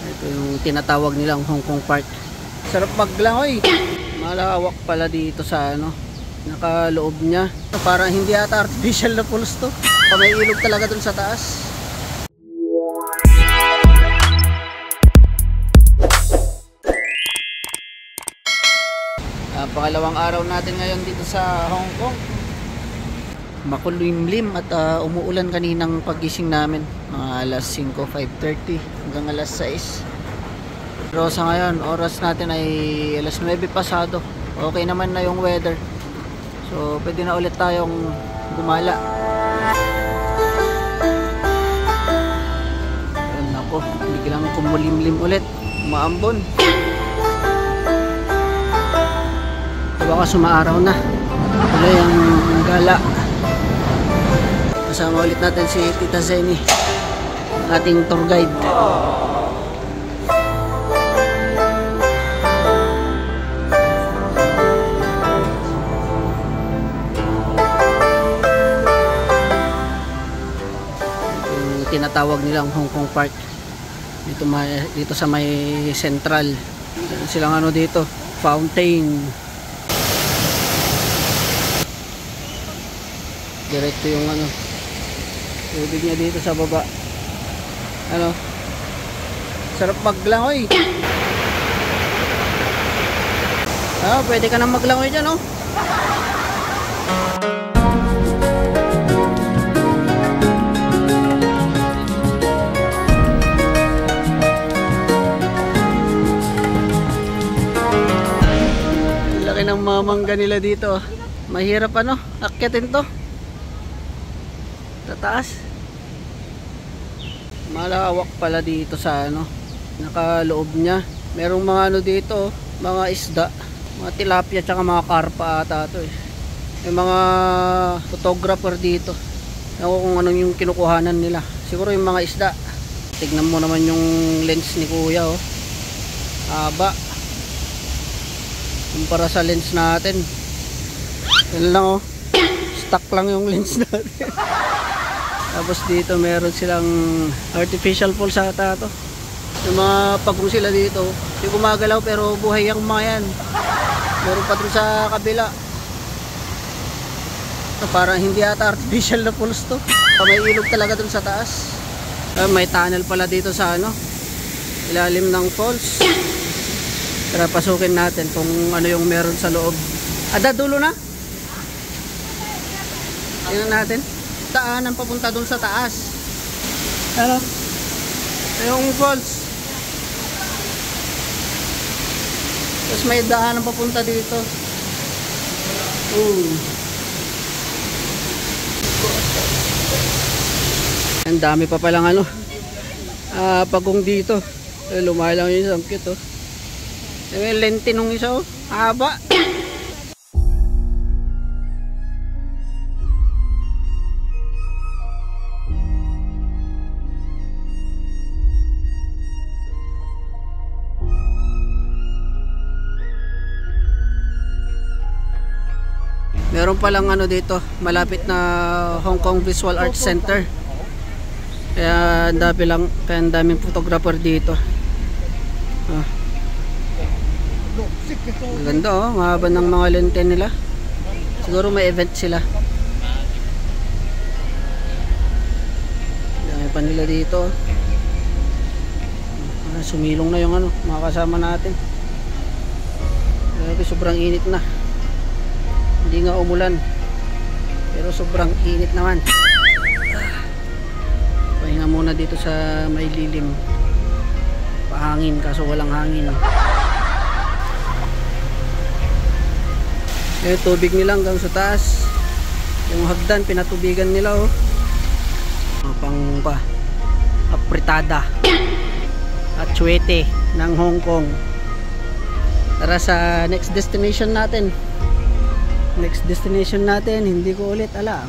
Ito yung tinatawag nilang Hong Kong Park. Sarap maglangoy. Malawak pala dito sa ano, nakaloob niya. Parang hindi ata artificial na pools to. May ilog talaga dun sa taas. Pangalawang araw natin ngayon dito sa Hong Kong. Makulimlim at umuulan kaninang pagising namin, mga alas 5, 5:30 hanggang alas 6. Pero sa ngayon, oras natin ay alas 9 pasado. Okay naman na yung weather, so pwede na ulit tayong gumala. Ayun, ako, biglang kumulimlim ulit, maambon. Baka sumaaraw na. Ito yung gala. Kasama ulit natin si Tita Zenny, ating tour guide. Yung tinatawag nilang Hong Kong Park. Dito sa may Central. Silang ano dito, fountain. Diretso yung ano, tubig niya dito sa baba. Ano, sarap maglangoy. Pwede ka nang maglangoy dyan, oh. Laki ng mamangga nila dito. Mahirap ano, akyatin to sa taas. Malawak pala dito sa ano, nakaloob niya. Merong mga ano dito, mga isda, mga tilapia tsaka mga karpa ata to eh. May mga photographer dito. Ewan ko kung anong yung kinukuhanan nila. Siguro yung mga isda. Tignan mo naman yung lens ni kuya, oh. Haba kumpara sa lens natin. Yan lang, oh. Stuck lang yung lens natin. Tapos dito meron silang artificial falls ata to. Yung mga pagong sila dito, hindi gumagalaw pero buhay ang mga yan. Meron pa dun sa kabila. Parang hindi ata artificial na falls to. May ilog talaga dun sa taas. May tunnel pala dito sa ano, ilalim ng falls. Tara, pasukin natin kung ano yung meron sa loob. Dulo na. Tingnan natin. Daanan papunta dun sa taas. Ano? Yung falls. Tapos may daanan papunta dito. Ang dami pa palang ano, pagong dito. Lumalang yung isang cute, oh. Yung lente nung isa, oh. Haba. Meron palang ano dito, malapit na Hong Kong Visual Arts Center. Kaya ang daming photographer dito. Ganda, oh, mahaba ng mga lente nila. Siguro may event sila. Dami pa nila dito. Sumilong na yung ano, mga kasama natin. Grabe, sobrang init na. Hindi nga umulan, pero sobrang init naman. Pahinga muna dito sa may lilim. Pahangin kaso walang hangin. Yung tubig nila hanggang sa taas. Yung hagdan pinatubigan nila, oh. Pang apritada at chwete ng Hong Kong. Tara sa next destination natin. Next destination natin, hindi ko ulit alam.